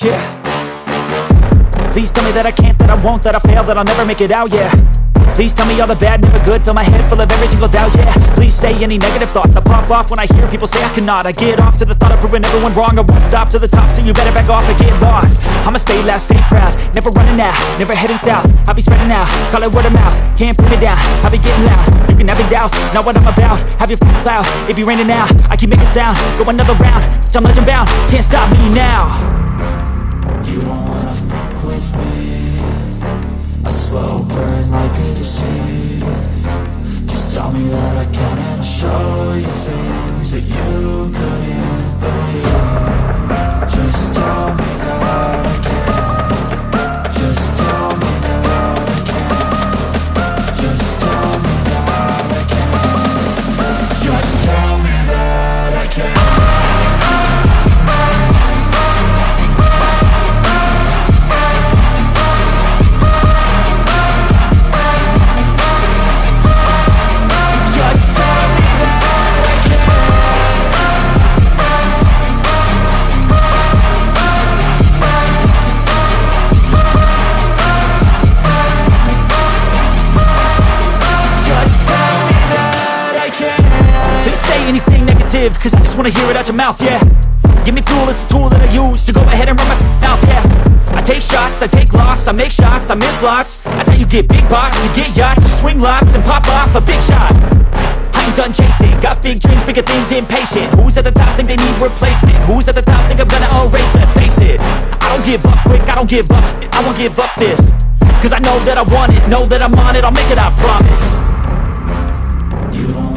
yeah. Please tell me that I can't, that I won't, that I fail, that I'll never make it out, yeah. Please tell me all the bad, never good. Fill my head full of every single doubt, yeah. Please say any negative thoughts. I pop off when I hear people say I cannot. I get off to the thought of proving everyone wrong. I won't stop to the top, so you better back off and get lost. I'ma stay loud, stay proud, never running out, never heading south. I'll be spreading out, call it word of mouth. Can't put me down, I'll be getting loud. You can have your doubts, not what I'm about. Have your cloud, it be raining now. I keep making sound, go another round. I'm legend bound, can't stop me now. You don't wanna fuck with me. A slow burn like a disease. Just tell me that I can and I'll show you things that you couldn't believe. Just tell me that I can. Just tell me that I can. Just tell me that I can. Just tell me that I can. Anything negative, cause I just wanna hear it out your mouth, yeah. Give me fuel, it's a tool that I use to go ahead and run my mouth, yeah. I take shots, I take loss, I make shots, I miss lots. That's how you get big box, you get yachts, you swing lots and pop off a big shot. I ain't done chasing, got big dreams, bigger things, impatient. Who's at the top think they need replacement? Who's at the top think I'm gonna erase them? Face it, I don't give up quick, I don't give up, I won't give up this. Cause I know that I want it, know that I'm on it, I'll make it, I promise. You don't